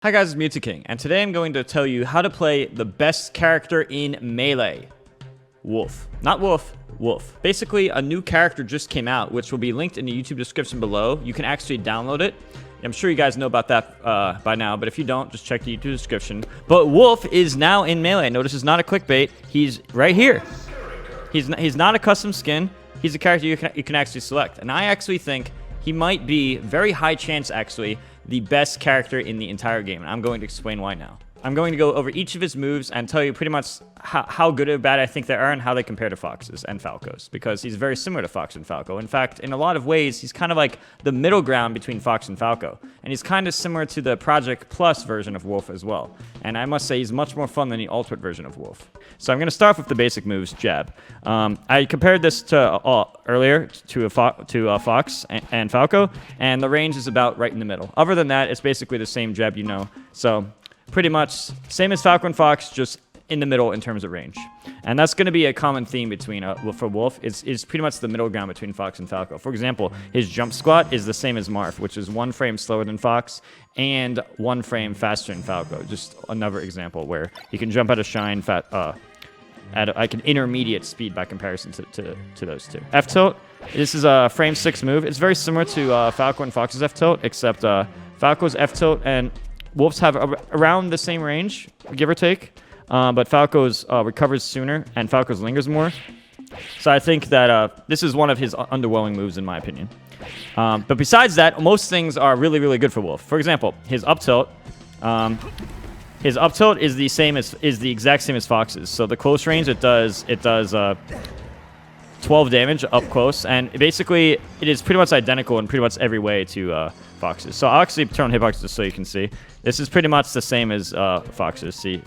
Hi guys, it's King, and today I'm going to tell you how to play the best character in Melee. Wolf. Not Wolf, Wolf. Basically, a new character just came out, which will be linked in the YouTube description below. You can actually download it. I'm sure you guys know about that by now, but if you don't, just check the YouTube description. But Wolf is now in Melee. Notice it's not a clickbait. He's right here. He's not a custom skin. He's a character you can actually select. And I actually think he might be, very high chance actually, the best character in the entire game, and I'm going to explain why now. I'm going to go over each of his moves and tell you pretty much how good or bad I think they are and how they compare to Foxes and Falcos, because he's very similar to Fox and Falco. In fact, in a lot of ways, he's kind of like the middle ground between Fox and Falco, and he's kind of similar to the Project Plus version of Wolf as well. And I must say, he's much more fun than the Ultimate version of Wolf. So I'm going to start off with the basic moves, jab. I compared this to earlier to Fox and Falco, and the range is about right in the middle. Other than that, it's basically the same jab, you know. So pretty much same as Falco and Fox, just in the middle in terms of range. And that's going to be a common theme between for Wolf, is pretty much the middle ground between Fox and Falco. For example, his jump squat is the same as Marth, which is 1 frame slower than Fox and 1 frame faster than Falco. Just another example where he can jump out of shine at like an intermediate speed by comparison to those two. F-tilt, this is a frame 6 move. It's very similar to Falco and Fox's F-tilt, except Falco's F-tilt and Wolf's have around the same range, give or take, but Falco's recovers sooner and Falco's lingers more. So I think that this is one of his underwhelming moves in my opinion. But besides that, most things are really, really good for Wolf. For example, his up tilt. His up tilt is the exact same as Fox's. So the close range, it does 12 damage up close, and basically it is pretty much identical in pretty much every way to Fox's. So I'll actually turn hitbox just so you can see. This is pretty much the same as Fox's. See,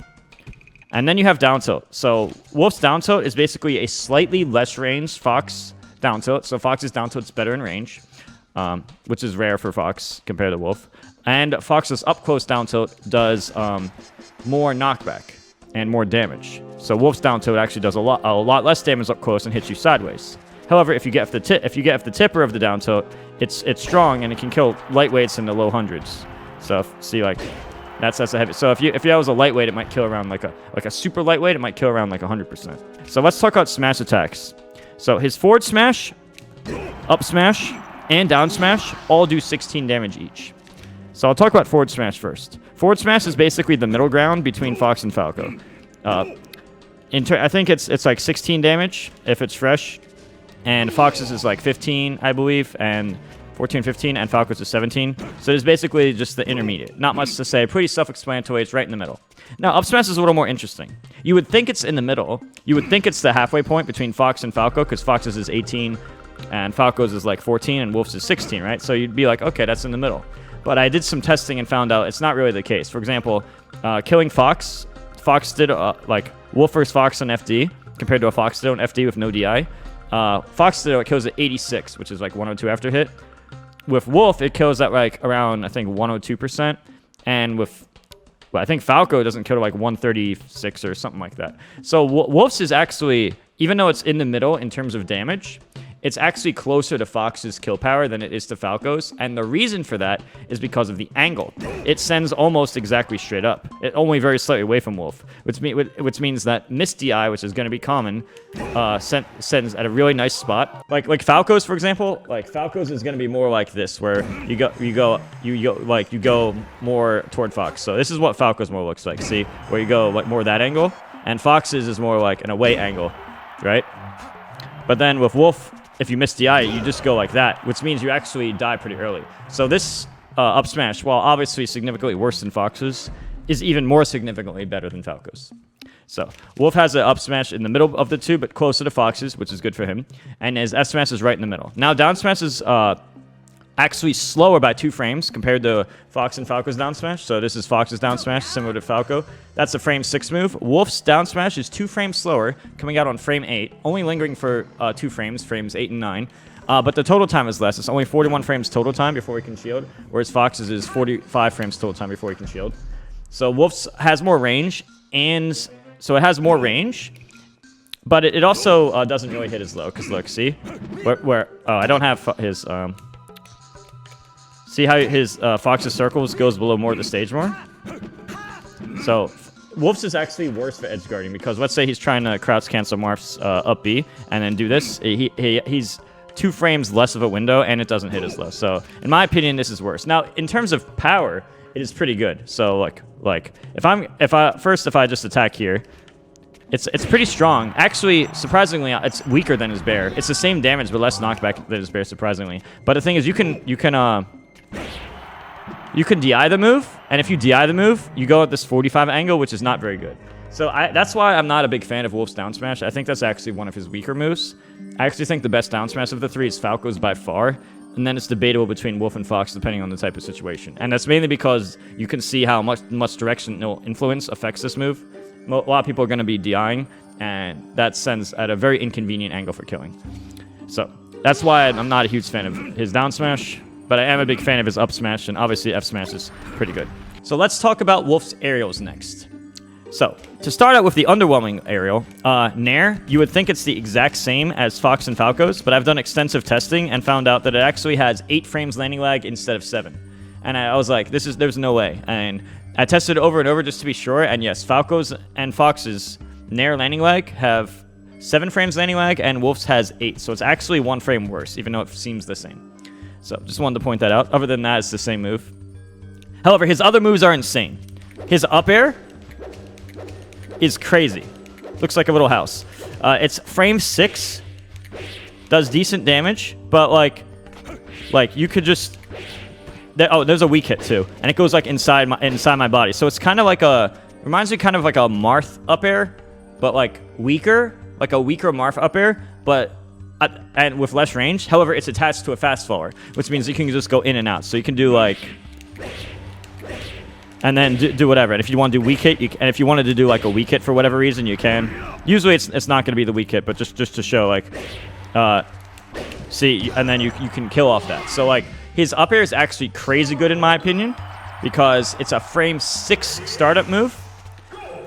and then you have down tilt. So Wolf's down tilt is basically a slightly less range Fox down tilt. So Fox's down tilt is better in range, which is rare for Fox compared to Wolf. And Fox's up close down tilt does more knockback and more damage. So Wolf's down tilt actually does a lot less damage up close and hits you sideways. However, if you get the tipper of the down tilt, it's strong and it can kill lightweights in the low hundreds. So see, like that's a heavy. So if that was a lightweight, it might kill around like a super lightweight. It might kill around like 100%. So let's talk about smash attacks. So his forward smash, up smash, and down smash all do 16 damage each. So I'll talk about forward smash first. Forward smash is basically the middle ground between Fox and Falco. I think it's like 16 damage if it's fresh, and Fox's is like 15, I believe, and 14, 15, and Falco's is 17. So it's basically just the intermediate. Not much to say. Pretty self-explanatory. It's right in the middle. Now, up smash is a little more interesting. You would think it's in the middle. You would think it's the halfway point between Fox and Falco, because Fox's is 18, and Falco's is like 14, and Wolf's is 16, right? So you'd be like, okay, that's in the middle. But I did some testing and found out it's not really the case. For example, killing Fox did like Wolf versus Fox on FD compared to a Fox did on FD with no DI. Fox did it kills at 86, which is like 102 after hit. With Wolf, it kills at like around, I think, 102%. And I think Falco doesn't kill to like 136 or something like that. So Wolf's is actually, even though it's in the middle in terms of damage, it's actually closer to Fox's kill power than it is to Falco's, and the reason for that is because of the angle. It sends almost exactly straight up. It only very slightly away from Wolf, which means that miss DI, which is going to be common, sends at a really nice spot. Like Falco's, for example, like Falco's is going to be more like this, where you go more toward Fox. So this is what Falco's more looks like. See, where you go like more that angle, and Fox's is more like an away angle, right? But then with Wolf, if you miss DI, you just go like that, which means you actually die pretty early. So this up smash, while obviously significantly worse than Fox's, is even more significantly better than Falco's. So Wolf has an up smash in the middle of the two, but closer to Fox's, which is good for him. And his F smash is right in the middle. Now down smash is actually slower by 2 frames compared to Fox and Falco's down smash. So this is Fox's down smash, similar to Falco. That's a frame 6 move. Wolf's down smash is 2 frames slower, coming out on frame 8, only lingering for 2 frames, frames 8 and 9. But the total time is less. It's only 41 frames total time before he can shield, whereas Fox's is 45 frames total time before he can shield. So Wolf's has more range, and so it has more range, but it also doesn't really hit as low, because look, see? I don't have his... See how his Fox's circles goes below more of the stage more? So Wolf's is actually worse for edge guarding because let's say he's trying to crouch cancel Marth's up B and then do this. He's 2 frames less of a window and it doesn't hit as low. So in my opinion, this is worse. Now in terms of power, it is pretty good. So like if I just attack here, it's pretty strong. Actually, surprisingly, it's weaker than his bear. It's the same damage but less knockback than his bear, surprisingly. But the thing is, you can DI the move, and if you DI the move, you go at this 45 angle, which is not very good. So that's why I'm not a big fan of Wolf's down smash. I think that's actually one of his weaker moves. I actually think the best down smash of the 3 is Falco's by far, and then it's debatable between Wolf and Fox depending on the type of situation. And that's mainly because you can see how much directional influence affects this move. A lot of people are going to be DIing, and that sends at a very inconvenient angle for killing. So that's why I'm not a huge fan of his down smash, but I am a big fan of his up smash, and obviously F smash is pretty good. So let's talk about Wolf's aerials next. So, to start out with the underwhelming aerial, Nair, you would think it's the exact same as Fox and Falco's, but I've done extensive testing and found out that it actually has 8 frames landing lag instead of 7. And I was like, there's no way. And I tested it over and over just to be sure, and yes, Falco's and Fox's Nair landing lag have 7 frames landing lag, and Wolf's has 8, so it's actually 1 frame worse, even though it seems the same. So, just wanted to point that out. Other than that, it's the same move. However, his other moves are insane. His up air is crazy. Looks like a little house. It's frame 6. Does decent damage, but like you could just... there's a weak hit too, and it goes like inside my body. So it's kind of like reminds me kind of like a Marth up air, but like weaker, like a weaker Marth up air, but and with less range. However, it's attached to a fast faller, which means you can just go in and out. So you can do like... and then do whatever. And if you want to do weak hit, and if you wanted to do like a weak hit for whatever reason, you can. Usually it's not going to be the weak hit, but just to show like, see, and then you can kill off that. So like his up air is actually crazy good in my opinion, because it's a frame 6 startup move,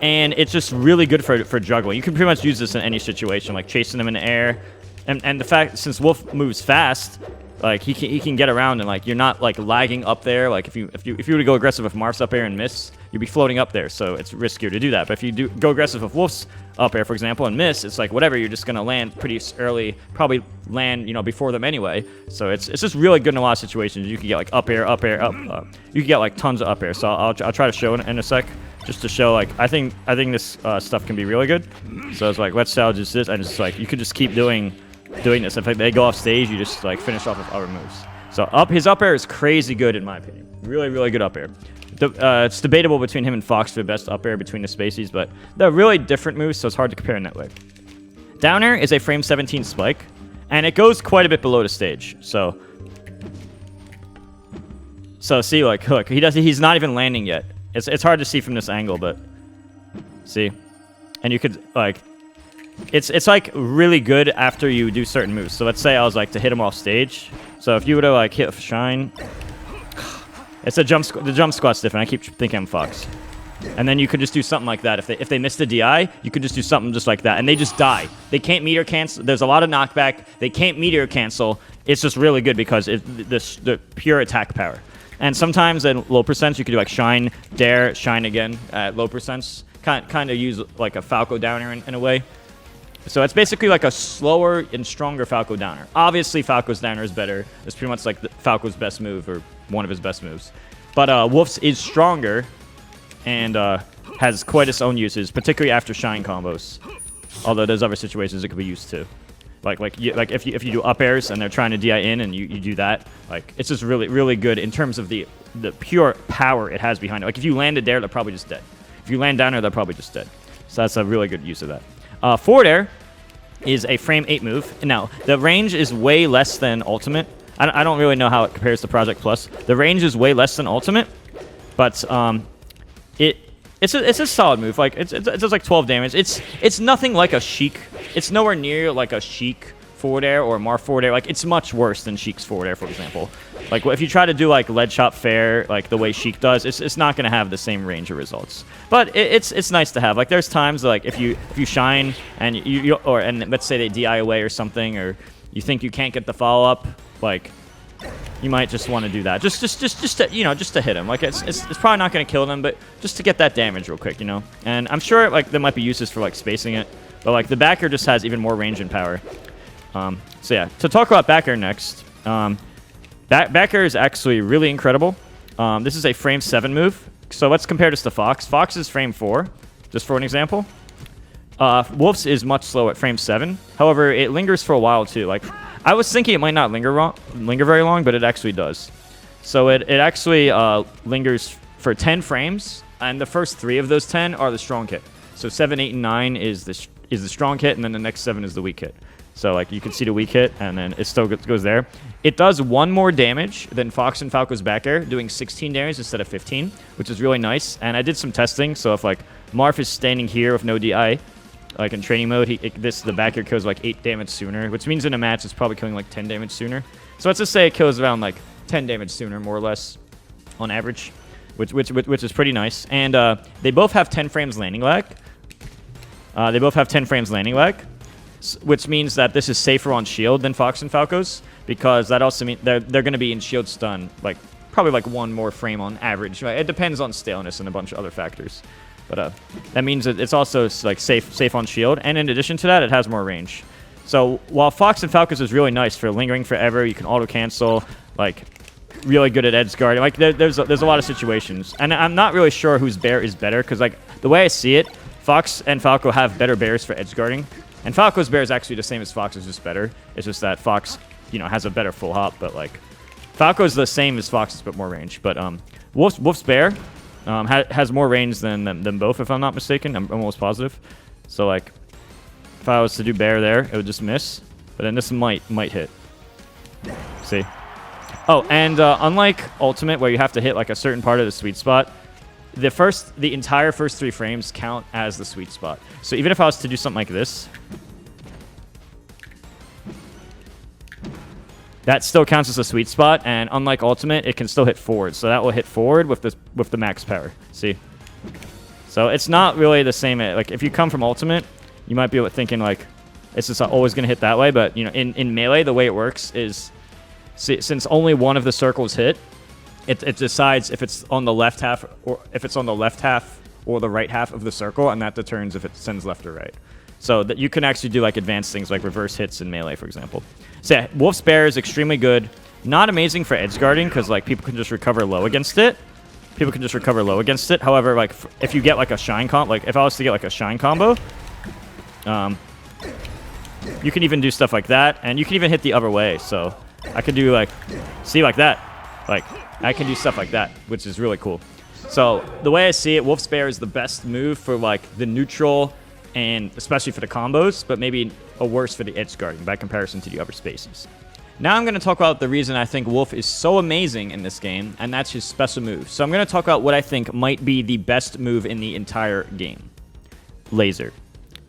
and it's just really good for juggling. You can pretty much use this in any situation, like chasing them in the air, and the fact since Wolf moves fast. Like he can get around and like you're not like lagging up there. Like if you were to go aggressive with Marth's up air and miss, you'd be floating up there. So it's riskier to do that. But if you go aggressive with Wolf's up air, for example, and miss, it's like whatever. You're just gonna land pretty early. Probably land before them anyway. So it's just really good in a lot of situations. You can get like up air, up. You can get like tons of up air. So I'll try to show in a sec, just to show like I think this stuff can be really good. So it's like let's salvage this, and it's like you could just keep doing this. If they go off stage, you just like finish off with other moves. So his up air is crazy good in my opinion. Really, really good up air. It's debatable between him and Fox for the best up air between the spacies, but they're really different moves, so it's hard to compare in that way. Down air is a frame 17 spike, and it goes quite a bit below the stage. So see, like look, he's not even landing yet. It's hard to see from this angle, but see, and you could like. It's like really good after you do certain moves. So let's say I was like to hit him off stage. So if you were to like hit Shine, it's the jump squat's different. I keep thinking I'm Fox. And then you could just do something like that. If they miss the DI, you could just do something just like that, and they just die. They can't meteor cancel. There's a lot of knockback. They can't meteor cancel. It's just really good because the pure attack power. And sometimes at low percents, you could do like Shine, Dare, Shine again at low percents. Kind of use like a Falco downer in a way. So it's basically like a slower and stronger Falco downer. Obviously, Falco's downer is better. It's pretty much like Falco's best move, or one of his best moves. But Wolf's is stronger and has quite its own uses, particularly after Shine combos. Although there's other situations it could be used to. Like if you do up airs and they're trying to DI in and you do that, like it's just really, really good in terms of the pure power it has behind it. Like if you land it there, they're probably just dead. If you land down there, they're probably just dead. So that's a really good use of that. Forward air is a frame 8 move. Now, the range is way less than Ultimate. I don't really know how it compares to Project Plus. The range is way less than Ultimate, but it's a solid move. Like it does like 12 damage. It's nothing like a Sheik. It's nowhere near like a Sheik forward air or Marth forward air. Like it's much worse than Sheik's forward air, for example. Like if you try to do like lead chop fair like the way Sheik does, it's not gonna have the same range of results. But it's nice to have. Like there's times like if you Shine and and let's say they DI away or something, or you think you can't get the follow up, like you might just want to do that. Just to, you know, just to hit him. Like, it's probably not going to kill them, but just to get that damage real quick, you know? And I'm sure, like, there might be uses for, like, spacing it. But, like, the backer just has even more range and power. So, yeah. To talk about backer next. Backer is actually really incredible. This is a frame 7 move. So let's compare this to Fox. Fox is frame 4, just for an example. Wolf's is much slower at frame 7. However, it lingers for a while too. Like, I was thinking it might not linger very long, but it actually does. So it actually lingers for 10 frames, and the first 3 of those 10 are the strong hit. So 7, 8, and 9 is the strong hit, and then the next 7 is the weak hit. So, like, you can see the weak hit, and then it still goes there. It does 1 more damage than Fox and Falco's back air, doing 16 damage instead of 15, which is really nice. And I did some testing, so if, like, Marth is standing here with no DI, like, in training mode, the back air kills, like, 8 damage sooner, which means in a match it's probably killing, like, 10 damage sooner. So let's just say it kills around, like, 10 damage sooner, more or less, on average, which is pretty nice. And they both have 10 frames landing lag. Which means that this is safer on shield than Fox and Falco's, because that also means they're going to be in shield stun, like, probably like 1 more frame on average. Right? It depends on staleness and a bunch of other factors. But that means that it's also, like, safe on shield, and in addition to that, it has more range. So while Fox and Falco's is really nice for lingering forever, you can auto-cancel, like, really good at edge guard. Like, there's a lot of situations. And I'm not really sure whose bear is better, because, like, the way I see it, Fox and Falco have better bears for edge guarding. And Falco's bear is actually the same as Fox's, just better. It's just that Fox, you know, has a better full hop, but, like, Falco's the same as Fox's, but more range. But Wolf's bear has more range than both, if I'm not mistaken. I'm almost positive. So, like, if I was to do bear there, it would just miss. But then this might hit. See? Oh, and unlike Ultimate, where you have to hit, like, a certain part of the sweet spot, the entire first 3 frames count as the sweet spot. So even if I was to do something like this, that still counts as a sweet spot, and unlike Ultimate, it can still hit forward. So that will hit forward with the max power. See? So it's not really the same. Like, if you come from Ultimate, you might be thinking, like, it's just always going to hit that way. But, you know, in Melee, the way it works is, since only one of the circles hit, it decides if it's on the left half or the right half of the circle, and that determines if it sends left or right. So that you can actually do, like, advanced things like reverse hits in Melee, for example. So yeah, Wolf's bear is extremely good. Not amazing for edge guarding, because, like, people can just recover low against it. However, like, if you get, like, a shine combo, like, if I was to get, like, a shine combo, you can even do stuff like that, and you can even hit the other way. So I could do, like, see, like that, like, I can do stuff like that, which is really cool. So the way I see it, Wolf's bear is the best move for, like, the neutral, and especially for the combos, but maybe a worse for the edge guarding by comparison to the other spaces. Now I'm going to talk about the reason I think Wolf is so amazing in this game, and that's his special move. So I'm going to talk about what I think might be the best move in the entire game. Laser.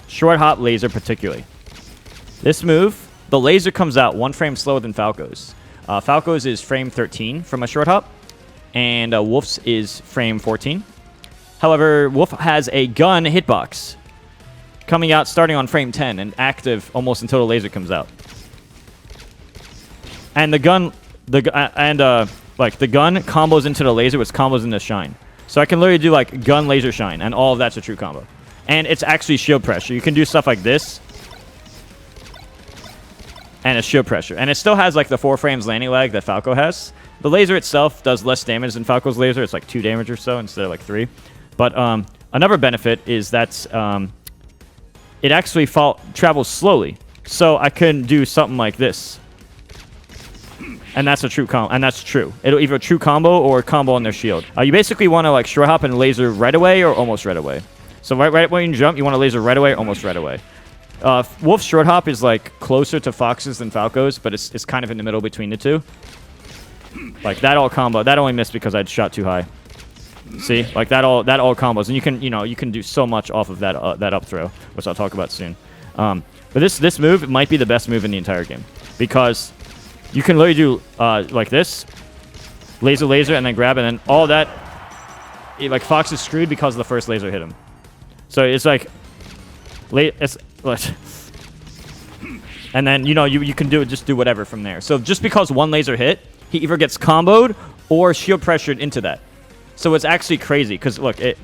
Short hop laser particularly. This move, the laser comes out 1 frame slower than Falco's. Falco's is frame 13 from a short hop, and Wolf's is frame 14. However, Wolf has a gun hitbox coming out starting on frame 10 and active almost until the laser comes out. And the gun combos into the laser, which combos into shine. So I can literally do, like, gun laser shine, and all of that's a true combo. And it's actually shield pressure. You can do stuff like this, and it's shield pressure. And it still has, like, the 4 frames landing lag that Falco has. The laser itself does less damage than Falco's laser. It's like 2 damage or so instead of, like, 3. But another benefit is that it actually travels slowly. So I can do something like this. And that's a true combo. And that's true. It'll either a true combo or combo on their shield. You basically want to, like, short hop and laser right away or almost right away. So right when you jump, you want to laser right away, almost right away. Wolf's short hop is, like, closer to Fox's than Falco's, but it's kind of in the middle between the two. Like, that all combo. That only missed because I'd shot too high. See? Like, that all combos. And you can do so much off of that up throw, which I'll talk about soon. But this move might be the best move in the entire game, because you can literally do like this, laser, and then grab, and then all that. Like, Fox is screwed because the first laser hit him. So it's like, and then, you know, you can just do whatever from there. So just because one laser hit, he either gets comboed or shield pressured into that. So it's actually crazy because look, it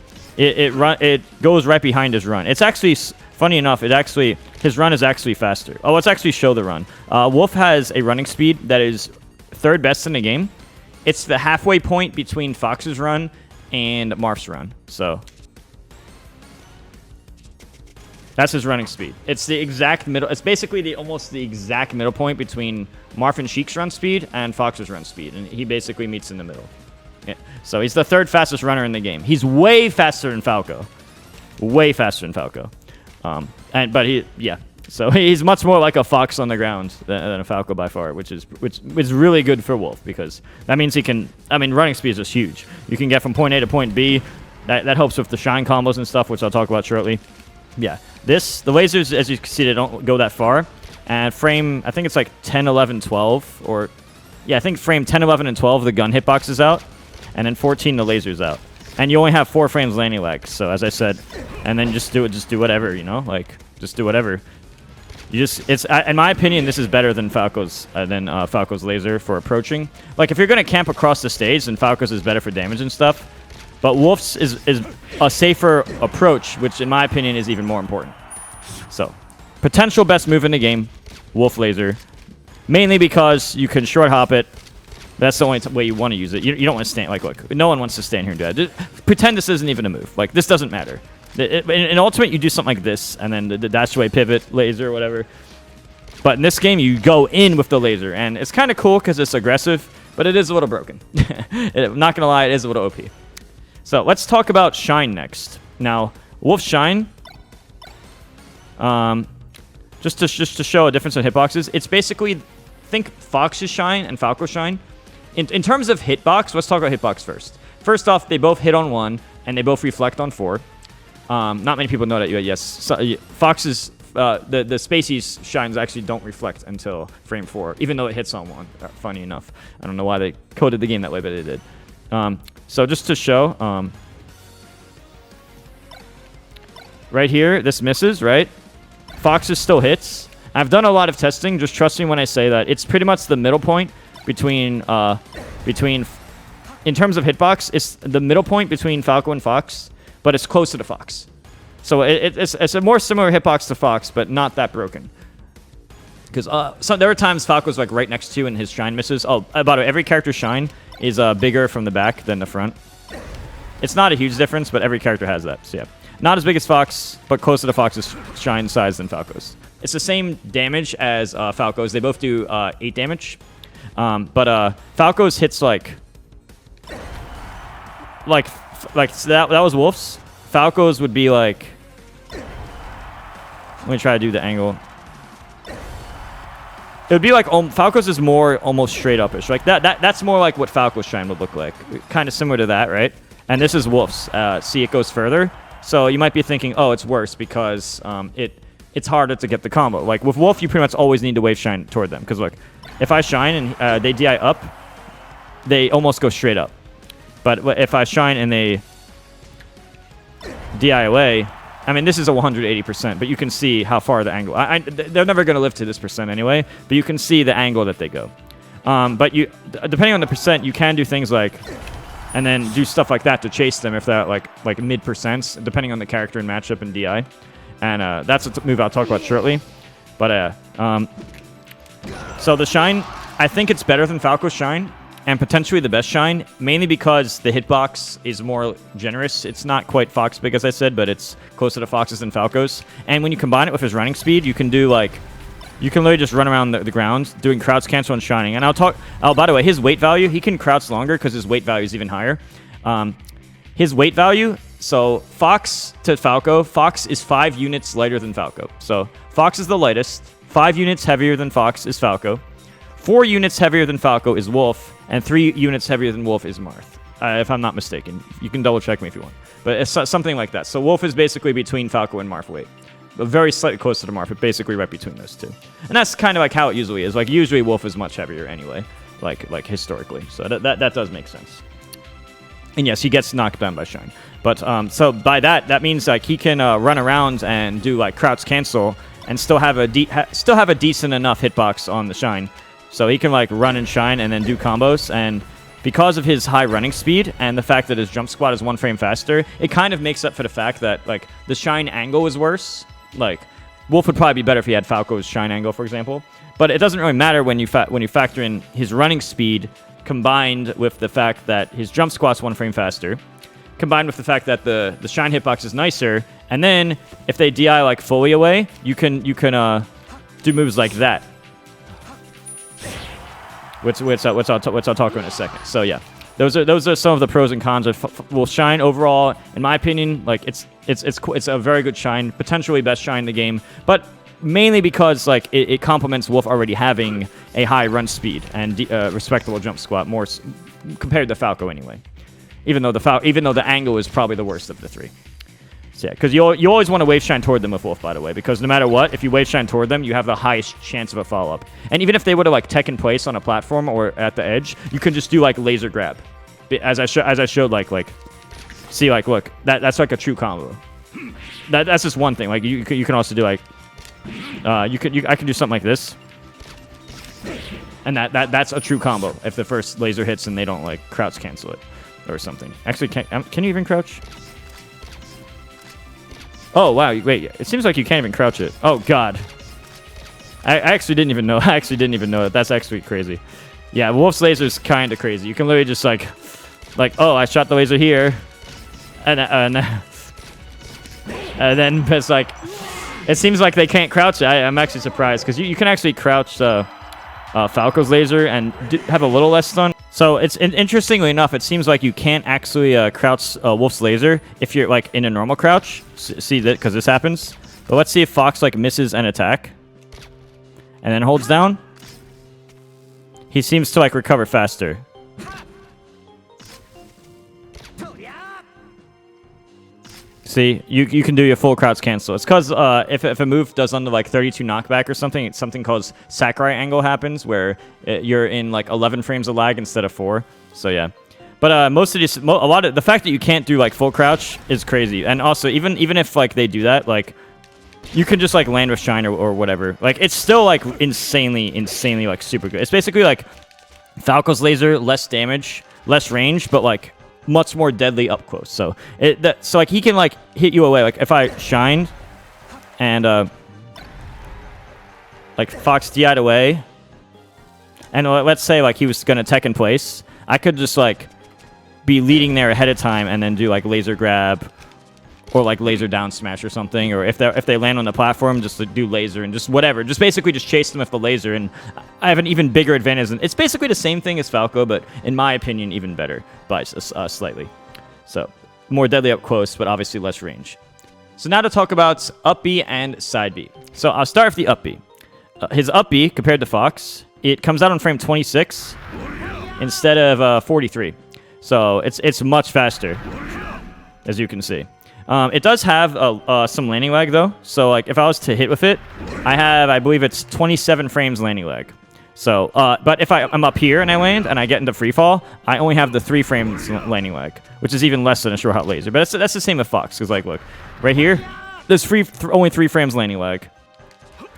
goes right behind his run. It's actually funny enough. His run is actually faster. Oh, let's actually show the run. Wolf has a running speed that is third best in the game. It's the halfway point between Fox's run and Marf's run. So that's his running speed. It's the exact middle. It's basically almost the exact middle point between Marf and Sheik's run speed and Fox's run speed, and he basically meets in the middle. Yeah. So he's the third fastest runner in the game. He's way faster than Falco. Way faster than Falco. So he's much more like a Fox on the ground than a Falco by far, which is really good for Wolf because that means he can. I mean, running speed is just huge. You can get from point A to point B. That helps with the shine combos and stuff, which I'll talk about shortly. Yeah, the lasers, as you can see, they don't go that far. And frame, I think it's like 10, 11, 12, or yeah, I think frame 10, 11, and 12, the gun hitbox is out, and then 14, the laser's out. And you only have 4 frames landing lag. So as I said, and then just do whatever, you know, like just do whatever. In my opinion, this is better than Falco's laser for approaching. Like if you're gonna camp across the stage, then Falco's is better for damage and stuff. But Wolf's is a safer approach, which in my opinion is even more important. So, potential best move in the game, Wolf laser. Mainly because you can short hop it. That's the only way you want to use it. You don't want to stand, like, look, no one wants to stand here and do that. Just pretend this isn't even a move. Like, this doesn't matter. In Ultimate, you do something like this, and then the dash away pivot, laser, whatever. But in this game, you go in with the laser, and it's kind of cool because it's aggressive, but it is a little broken. I'm not going to lie, it is a little OP. So let's talk about Shine next. Now, Wolf's Shine, just to show a difference in hitboxes, it's basically, think Fox's Shine and Falco's Shine. In terms of hitbox, let's talk about hitbox first. First off, they both hit on 1, and they both reflect on 4. Not many people know that, yes. So, Fox's, the Spacey's Shines actually don't reflect until frame 4, even though it hits on 1, funny enough. I don't know why they coded the game that way, but they did. So just to show, right here, this misses, right? Fox's still hits. I've done a lot of testing, just trust me when I say that. It's pretty much the middle point between in terms of hitbox, it's the middle point between Falco and Fox, but it's closer to Fox. So it's a more similar hitbox to Fox, but not that broken. Because so there are times Falco's like right next to you and his Shine misses. Oh, by the way, every character's Shine is bigger from the back than the front. It's not a huge difference, but every character has that. So yeah, not as big as Fox, but closer to Fox's Shine size than Falco's. It's the same damage as Falco's. They both do 8 damage, but Falco's hits like so that was Wolf's. Falco's would be like. Let me try to do the angle. It would be like Falco's is more almost straight up-ish. Like that's more like what Falco's Shine would look like. Kind of similar to that, right? And this is Wolf's. See, it goes further. So you might be thinking, oh, it's worse because it's harder to get the combo. Like with Wolf, you pretty much always need to wave Shine toward them. Because look, if I Shine and they DI up, they almost go straight up. But if I Shine and they DI away, I mean, this is a 180%, but you can see how far the angle. They're never going to live to this percent anyway, but you can see the angle that they go. But depending on the percent, you can do things like, and then do stuff like that to chase them if they're at like mid percents, depending on the character and matchup and DI. And that's a move I'll talk about shortly. But so the Shine, I think it's better than Falco's Shine. And potentially the best Shine, mainly because the hitbox is more generous. It's not quite Fox big, as I said, but it's closer to Fox's than Falco's. And when you combine it with his running speed, you can do like, you can literally just run around the ground doing crouch cancel and shining. And by the way, his weight value, he can crouch longer because his weight value is even higher. His weight value, so Fox to Falco, Fox is 5 units lighter than Falco. So Fox is the lightest, 5 units heavier than Fox is Falco. 4 units heavier than Falco is Wolf, and 3 units heavier than Wolf is Marth, if I'm not mistaken. You can double check me if you want. But it's something like that. So Wolf is basically between Falco and Marth weight. But very slightly closer to Marth, but basically right between those two. And that's kind of like how it usually is. Like usually Wolf is much heavier anyway, like historically. So that does make sense. And yes, he gets knocked down by Shine. But so by that means like he can run around and do like crouch cancel and still have a decent enough hitbox on the Shine So he can like run and shine and then do combos. And because of his high running speed and the fact that his jump squat is 1 frame faster, it kind of makes up for the fact that like the shine angle is worse. Like Wolf would probably be better if he had Falco's shine angle, for example. But it doesn't really matter when you factor in his running speed combined with the fact that his jump squat's 1 frame faster, combined with the fact that the shine hitbox is nicer, and then if they DI like fully away, you can do moves like that. Which I'll talk about in a second. So yeah, those are some of the pros and cons of Wolf Shine. Overall, in my opinion, like it's a very good shine, potentially best shine in the game, but mainly because like it complements Wolf already having a high run speed and respectable jump squat more compared to Falco anyway. Even though the angle is probably the worst of the 3. So yeah, because you always want to wave shine toward them with Wolf, by the way, because no matter what, if you wave shine toward them, you have the highest chance of a follow up. And even if they were to like tech in place on a platform or at the edge, you can just do like laser grab, as I showed like see like look that's like a true combo. That's just one thing. Like you can also do like I can do something like this, and that's a true combo if the first laser hits and they don't like crouch cancel it or something. Actually, can you even crouch? Oh, wow. Wait, it seems like you can't even crouch it. Oh, God. I actually didn't even know. I actually didn't even know that. That's actually crazy. Yeah, Wolf's laser is kind of crazy. You can literally just, like, oh, I shot the laser here. And then it's like, it seems like they can't crouch it. I'm actually surprised because you can actually crouch Falco's laser and have a little less stun. So it's interestingly enough, it seems like you can't actually crouch Wolf's laser if you're like in a normal crouch. See that because this happens. But let's see if Fox like misses an attack and then holds down. He seems to like recover faster. See, you can do your full crouch cancel. It's because if a move does under like 32 knockback or something, it's something called Sakurai angle happens where you're in like 11 frames of lag instead of 4. So yeah, but most of these, the fact that you can't do like full crouch is crazy. And also even if like they do that, like you can just like land with shine or whatever. Like it's still like insanely like super good. It's basically like Falco's laser, less damage, less range, but like much more deadly up close. So so like he can like hit you away. Like if I shined and like Fox DI'd away, and let's say like he was gonna tech in place, I could just like be leading there ahead of time and then do like laser grab or like laser down smash or something, or if they land on the platform, just to do laser and just whatever, just basically just chase them with the laser, and I have an even bigger advantage. It's basically the same thing as Falco, but in my opinion, even better by slightly. So more deadly up close, but obviously less range. So now to talk about up B and side B. So I'll start with the up B. His up B compared to Fox, it comes out on frame 26 instead of 43. So it's much faster, as you can see. It does have some landing lag though, so like if I was to hit with it, I believe it's 27 frames landing lag. So, but if I'm up here and I land and I get into free fall, I only have the 3 frames landing lag, which is even less than a short hot laser. But that's the same with Fox, because like look, right here, there's only 3 frames landing lag.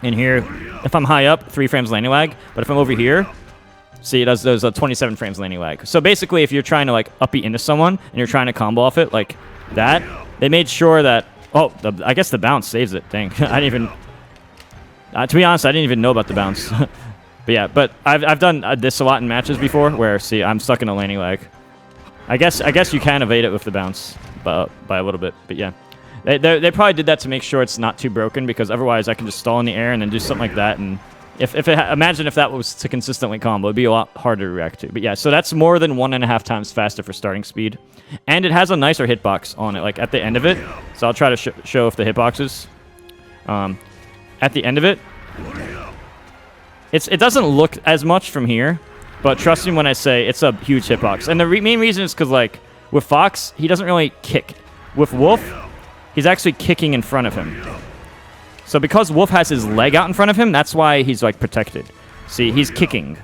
In here, if I'm high up, 3 frames landing lag. But if I'm over here, see, it does those 27 frames landing lag. So basically, if you're trying to like up B into someone and you're trying to combo off it like that, they made sure that, I guess the bounce saves it. Dang, I didn't even, to be honest, I didn't even know about the bounce. But yeah, but I've done this a lot in matches before where, see, I'm stuck in a landing lag. I guess you can evade it with the bounce by a little bit, but yeah. They probably did that to make sure it's not too broken, because otherwise I can just stall in the air and then do something like that, and imagine if that was to consistently combo, it'd be a lot harder to react to. But yeah, so that's more than 1.5 times faster for starting speed. And it has a nicer hitbox on it, like at the end of it. So I'll try to show off the hitboxes. At the end of it, it doesn't look as much from here, but trust me when I say it's a huge hitbox. And the main reason is because like with Fox, he doesn't really kick. With Wolf, he's actually kicking in front of him. So because Wolf has his leg out in front of him, that's why he's like protected. See, he's kicking.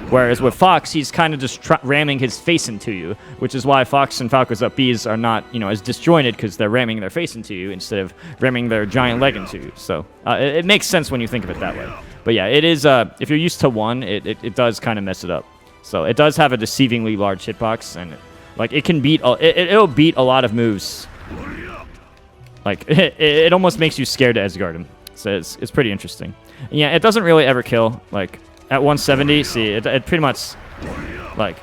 Whereas with Fox, he's kind of just ramming his face into you, which is why Fox and Falco's up Bs are not, as disjointed, because they're ramming their face into you instead of ramming their giant leg into you. So it makes sense when you think of it that way. But yeah, it is. If you're used to 1, it does kind of mess it up. So it does have a deceivingly large hitbox, and like it can beat. It'll beat a lot of moves. Like it almost makes you scared to edgeguard him. So it's pretty interesting. And yeah, it doesn't really ever kill. Like at 170, see it pretty much like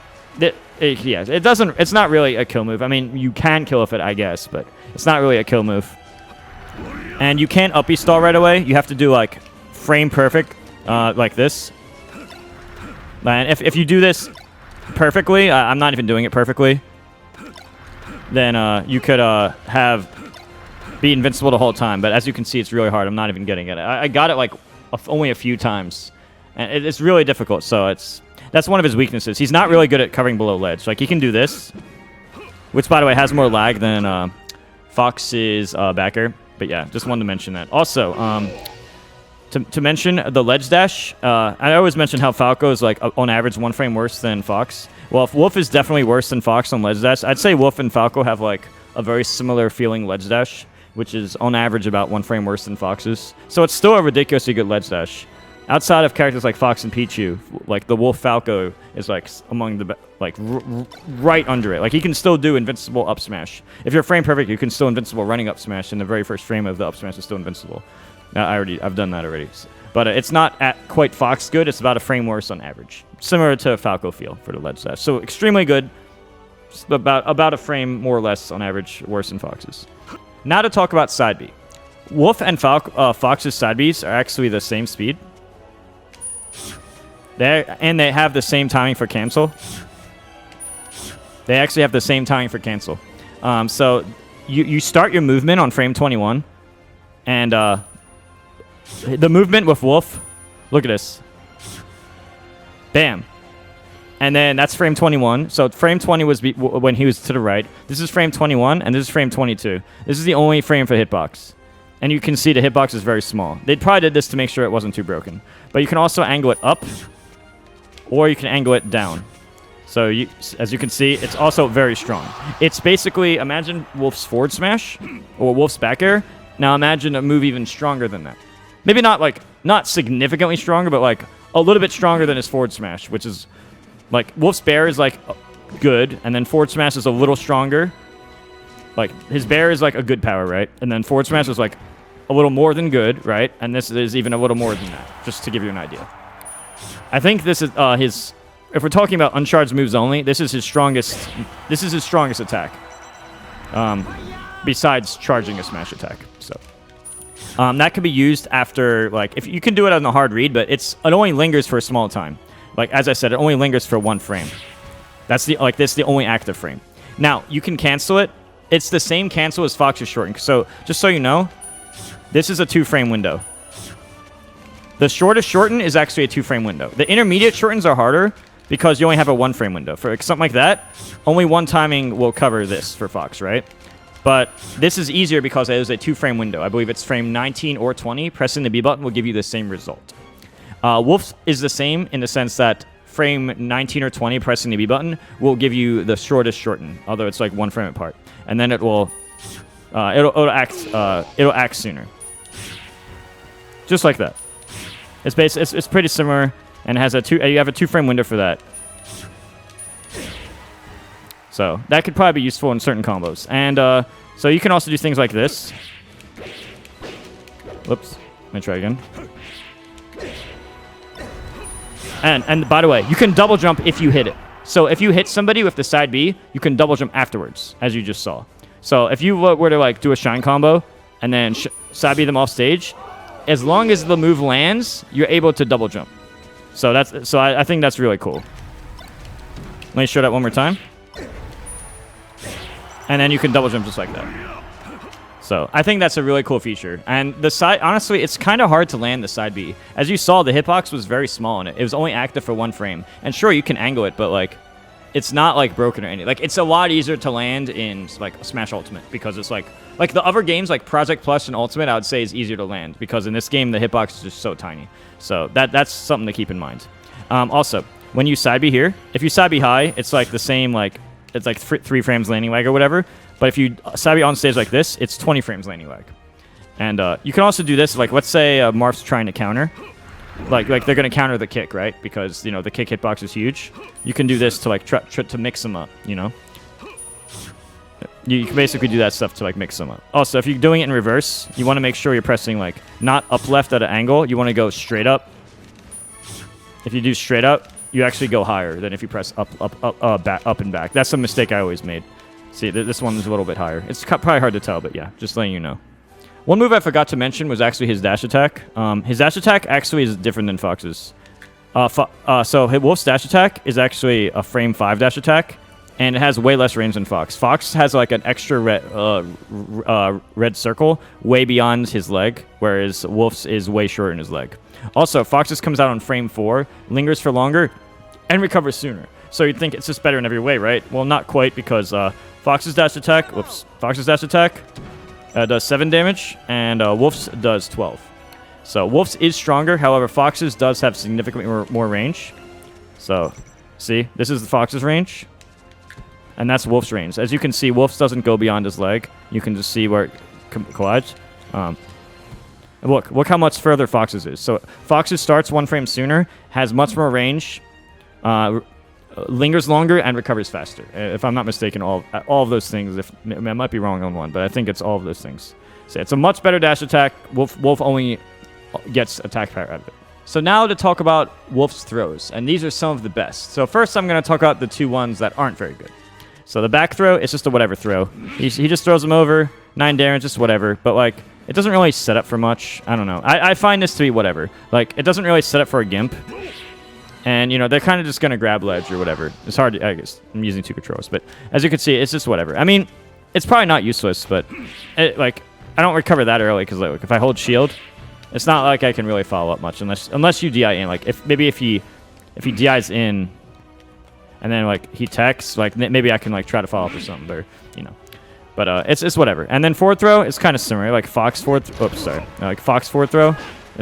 it doesn't. It's not really a kill move. I mean, you can kill with it, I guess, but it's not really a kill move. And you can't uppy stall right away. You have to do like frame perfect, like this. And if you do this perfectly, I'm not even doing it perfectly, then you could be invincible the whole time. But as you can see, it's really hard. I'm not even getting it. I got it like only a few times, and it's really difficult. So that's one of his weaknesses. He's not really good at covering below ledge. Like he can do this, which by the way has more lag than Fox's backer. But yeah, just wanted to mention that. Also, to mention the ledge dash, I always mention how Falco is like on average 1 frame worse than Fox. Well, if Wolf is definitely worse than Fox on ledge dash, I'd say Wolf and Falco have like a very similar feeling ledge dash, which is on average about 1 frame worse than Fox's. So it's still a ridiculously good ledge dash. Outside of characters like Fox and Pichu, like the Wolf Falco is like among the like right under it. Like he can still do invincible up smash. If you're frame perfect, you can still invincible running up smash, and the very first frame of the up smash is still invincible. I've done that already. But it's not at quite Fox good. It's about a frame worse on average, similar to Falco feel for the ledge dash. So extremely good, about a frame more or less on average worse than Fox's. Now to talk about side B. Wolf and Fox's side Bs are actually the same speed. And they have the same timing for cancel. They actually have the same timing for cancel. So you start your movement on frame 21, and the movement with Wolf, look at this. Bam. And then that's frame 21. So frame 20 was when he was to the right. This is frame 21, and this is frame 22. This is the only frame for hitbox. And you can see the hitbox is very small. They probably did this to make sure it wasn't too broken. But you can also angle it up, or you can angle it down. So as you can see, it's also very strong. It's basically, imagine Wolf's forward smash, or Wolf's back air. Now imagine a move even stronger than that. Maybe not significantly stronger, but like a little bit stronger than his forward smash, which is like Wolf's bear is like good, and then forward smash is a little stronger. Like his bear is like a good power, right? And then forward smash is like a little more than good, right? And this is even a little more than that, just to give you an idea. I think this is his. If we're talking about uncharged moves only, this is his strongest. This is his strongest attack. Besides charging a smash attack, so that can be used after like if you can do it on a hard read, but it only lingers for a small time. Like as I said, it only lingers for 1 frame. That's the only active frame. Now you can cancel it. It's the same cancel as Fox's shorten. So just so you know, this is a 2-frame window. The shortest shorten is actually a 2-frame window. The intermediate shortens are harder because you only have a 1-frame window. For something like that, only 1 timing will cover this for Fox, right? But this is easier because it is a 2-frame window. I believe it's frame 19 or 20. Pressing the B button will give you the same result. Wolf is the same in the sense that frame 19 or 20, pressing the B button, will give you the shortest shorten, although it's like 1 frame apart. And then it will, it'll act sooner. Just like that. It's pretty similar, and it has you have a 2-frame window for that. So that could probably be useful in certain combos. And so you can also do things like this. Whoops. Let me try again. And by the way, you can double jump if you hit it. So if you hit somebody with the side B, you can double jump afterwards, as you just saw. So if you were to like do a shine combo and then side B them off stage, as long as the move lands, you're able to double jump. So I think that's really cool. Let me show that one more time. And then you can double jump just like that. So I think that's a really cool feature. And the side, honestly, it's kind of hard to land the side B. As you saw, the hitbox was very small, and it was only active for 1 frame. And sure, you can angle it, but like, it's not like broken or anything. Like, it's a lot easier to land in like Smash Ultimate because it's like the other games like Project Plus and Ultimate, I would say is easier to land because in this game the hitbox is just so tiny. So that's something to keep in mind. Also, when you side B here, if you side B high, it's like the same it's like 3 frames landing lag or whatever. But if you side B on stage like this, it's 20 frames landing lag. And you can also do this, like let's say Marth's trying to counter. like they're gonna counter the kick, right? Because you know the kick hitbox is huge. You can do this to like try to mix them up. You know, you can basically do that stuff to like mix them up. Also, if you're doing it in reverse, you want to make sure you're pressing like not up left at an angle. You want to go straight up. If you do straight up, you actually go higher than if you press up and back. That's a mistake I always made. See, this one is a little bit higher. It's probably hard to tell, but yeah, just letting you know. One move I forgot to mention was actually his dash attack. His dash attack actually is different than Fox's. So Wolf's dash attack is actually a frame 5 dash attack, and it has way less range than Fox. Fox has like an extra red circle way beyond his leg, whereas Wolf's is way shorter in his leg. Also, Fox's comes out on frame 4, lingers for longer, and recovers sooner. So you'd think it's just better in every way, right? Well, not quite, because Fox's dash attack does 7 damage, and Wolf's does 12. So Wolf's is stronger. However, Fox's does have significantly more range. So, see, this is the Fox's range, and that's Wolf's range. As you can see, Wolf's doesn't go beyond his leg. You can just see where it collides. Look how much further Fox's is. So Fox's starts 1 frame sooner, has much more range, lingers longer, and recovers faster. If I'm not mistaken, all of those things. I might be wrong on one, but I think it's all of those things. So it's a much better dash attack. Wolf only gets attack power out of it. So now to talk about Wolf's throws, and these are some of the best. So first I'm going to talk about the 2 ones that aren't very good. So the back throw, it's just a whatever throw. He just throws them over, 9 damage, just whatever. But like, it doesn't really set up for much. I don't know. I find this to be whatever. Like, it doesn't really set up for a gimp. And, you know, they're kind of just going to grab ledge or whatever. It's hard to, I guess, I'm using 2 controls. But as you can see, it's just whatever. I mean, it's probably not useless, but, like, I don't recover that early because, like, if I hold shield, it's not like I can really follow up much unless you DI in. Like, if he DIs in and then, like, he techs, like, maybe I can, like, try to follow up or something. Or, you know. But it's whatever. And then forward throw is kind of similar. Like, Fox forward throw.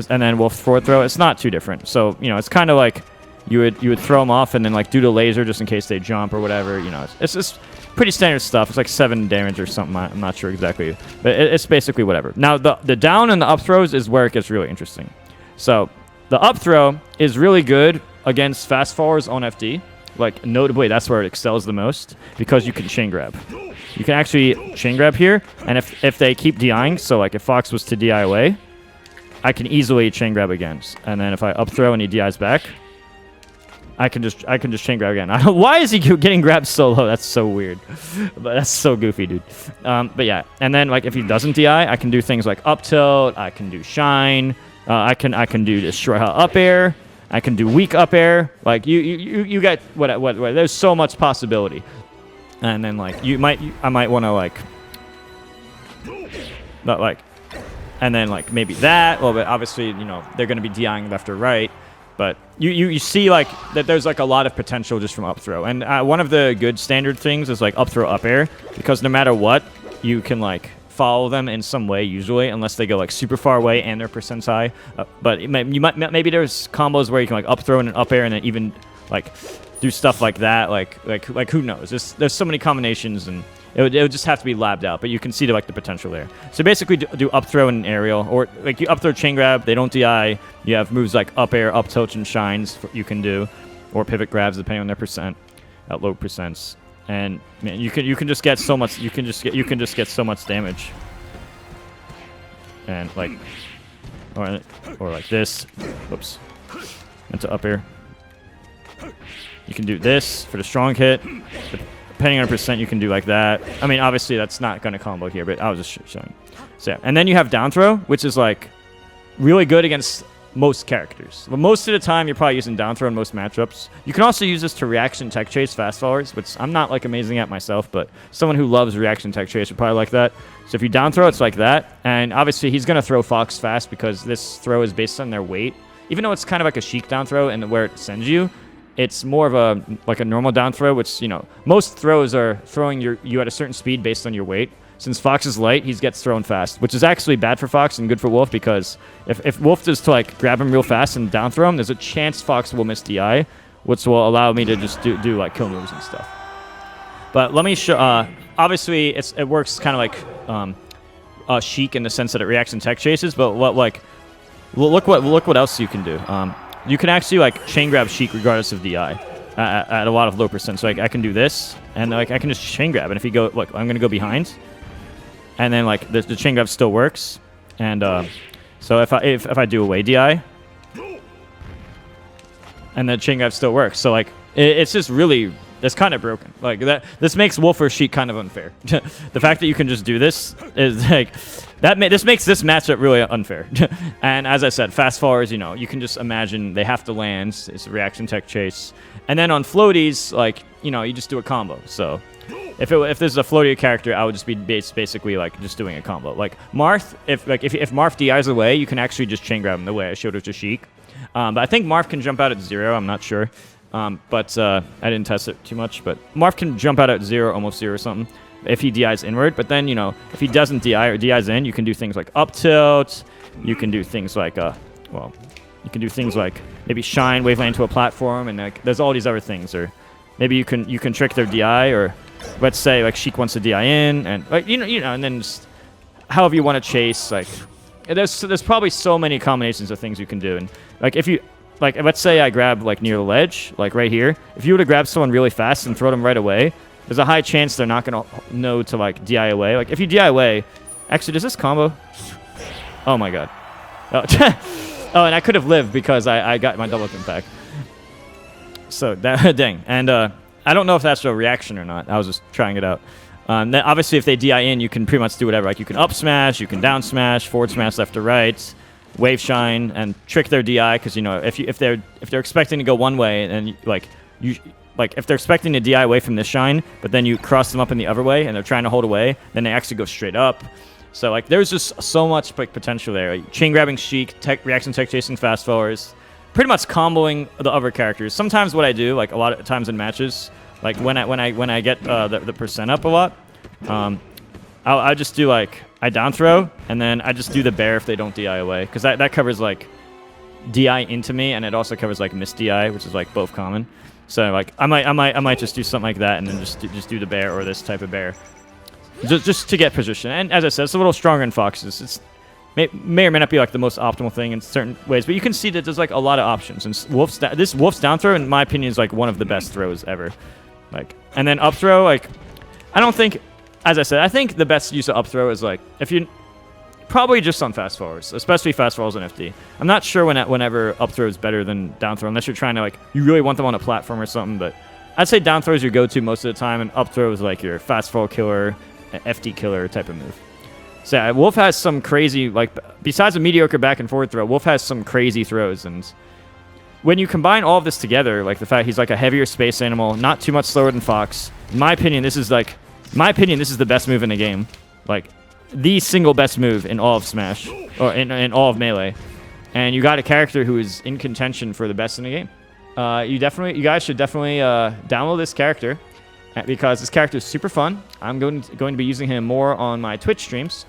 And then Wolf forward throw. It's not too different. So, you know, it's kind of like you would throw them off and then like do the laser just in case they jump or whatever. You know, it's just pretty standard stuff. It's like 7 damage or something. I'm not sure exactly, but it's basically whatever. Now the down and the up throws is where it gets really interesting. So the up throw is really good against fast fallers on FD. Like, notably, that's where it excels the most because you can chain grab. You can actually chain grab here, and if they keep DIing, so like if Fox was to DI away, I can easily chain grab again. And then if I up throw and he DIs back, I can just chain grab again. Why is he getting grabbed so low? That's so weird. But that's so goofy, dude. But yeah, and then like if he doesn't DI, I can do things like up tilt. I can do shine. I can do destroy up air. I can do weak up air. Like you get what there's so much possibility. And then like I might want to like, not like, and then like maybe that. Well, but obviously you know they're going to be DIing left or right. But you see like that there's like a lot of potential just from up throw. And one of the good standard things is like up throw up air, because no matter what, you can like follow them in some way usually, unless they go like super far away and their percent's high. But maybe there's combos where you can like up throw and an up air and then even like do stuff like that. Like who knows? There's so many combinations, and it would just have to be labbed out. But you can see the potential there. So basically do up throw and aerial, or like you up throw chain grab. They don't DI. You have moves like up air, up tilt, and shines you can do, or pivot grabs depending on their percent at low percents. And man, you can just get so much. You can just get so much damage. And like, or like this. Oops. Into up air. You can do this for the strong hit. Depending on percent, you can do like that. I mean, obviously that's not going to combo here, but I was just showing. So yeah. And then you have down throw, which is like really good against most characters. But most of the time, you're probably using down throw in most matchups. You can also use this to reaction tech chase fast followers, which I'm not like amazing at myself, but someone who loves reaction tech chase would probably like that. So if you down throw, it's like that. And obviously, he's going to throw Fox fast because this throw is based on their weight. Even though it's kind of like a chic down throw and where it sends you, it's more of a normal down throw, which, you know, most throws are throwing you at a certain speed based on your weight. Since Fox is light, he gets thrown fast, which is actually bad for Fox and good for Wolf, because if Wolf is to like grab him real fast and down throw him, there's a chance Fox will miss DI, which will allow me to just do like kill moves and stuff. But let me show. Obviously, it works kind of like chic in the sense that it reacts in tech chases, but what like look what else you can do. You can actually like chain grab Sheik regardless of DI at a lot of low percent. So like I can do this, and like I can just chain grab. And if you go, look, I'm gonna go behind, and then like the chain grab still works. And so if I do away DI, and the chain grab still works. So like it's just really. It's kind of broken. Like that. This makes Wolf or Sheik kind of unfair. The fact that you can just do this is like that. This makes this matchup really unfair. And as I said, fast followers, you know, you can just imagine they have to land. It's a reaction tech chase, and then on floaties, like you know, you just do a combo. So if this is a floaty character, I would just be basically like just doing a combo. Like Marth, if Marth DIs away, you can actually just chain grab him the way I showed it to Sheik. But I think Marth can jump out at 0. I'm not sure. But I didn't test it too much. But Marth can jump out at 0, almost 0 or something, if he DIs inward. But then, you know, if he doesn't DI or DIs in, you can do things like up tilt. You can do things like, well, you can do things like maybe shine waveland to a platform, and like there's all these other things. Or maybe you can trick their DI, or let's say like Sheik wants to DI in, and like you know, and then just however you want to chase. Like there's probably so many combinations of things you can do, and like if you. Like, let's say I grab, like, near the ledge, like right here. If you were to grab someone really fast and throw them right away, there's a high chance they're not going to know to, like, DI away. Like, if you DI away... Actually, does this combo? Oh, my God. Oh, oh and I could have lived because I got my double jump back. So, dang. And I don't know if that's a reaction or not. I was just trying it out. Then obviously, if they DI in, you can pretty much do whatever. Like, you can up smash, you can down smash, forward smash left to right... Wave shine and trick their DI, because you know if they're expecting to go one way, and if they're expecting to DI away from this shine, but then you cross them up in the other way and they're trying to hold away, then they actually go straight up. So like there's just so much like potential there. Like, chain grabbing Sheik, reaction tech chasing fast forwards, pretty much comboing the other characters. Sometimes what I do, like a lot of times in matches, like when I get the percent up a lot, I'll just do like. I down throw, and then I just do the bear if they don't DI away, because that covers like DI into me, and it also covers like miss DI, which is like both common. So like I might just do something like that, and then just do the bear or this type of bear, just to get position. And as I said, it's a little stronger in Foxes. It's may or may not be like the most optimal thing in certain ways, but you can see that there's like a lot of options. And this Wolf's down throw, in my opinion, is like one of the best throws ever. Like, and then up throw, like I don't think. As I said, I think the best use of up throw is like if you probably just on fast forwards, especially fast forwards on FD. I'm not sure whenever up throw is better than down throw, unless you're trying to like you really want them on a platform or something. But I'd say down throw is your go-to most of the time, and up throw is like your fast forward killer, FD killer type of move. So yeah, Wolf has some crazy like besides a mediocre back and forward throw, Wolf has some crazy throws, and when you combine all of this together, like the fact he's like a heavier space animal, not too much slower than Fox. In my opinion, this is the best move in the game. Like, the single best move in all of Smash. Or in all of Melee. And you got a character who is in contention for the best in the game. You guys should definitely download this character. Because this character is super fun. I'm going to be using him more on my Twitch streams.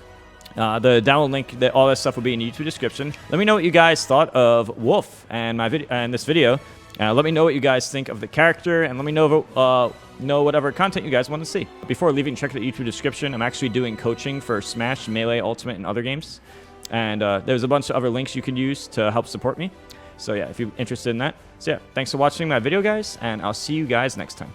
The download link, all that stuff will be in the YouTube description. Let me know what you guys thought of Wolf and this video. Let me know what you guys think of the character, and let me know whatever content you guys want to see. Before leaving, check the YouTube description. I'm actually doing coaching for Smash, Melee, Ultimate, and other games. And there's a bunch of other links you can use to help support me. So yeah, if you're interested in that. So yeah, thanks for watching my video, guys, and I'll see you guys next time.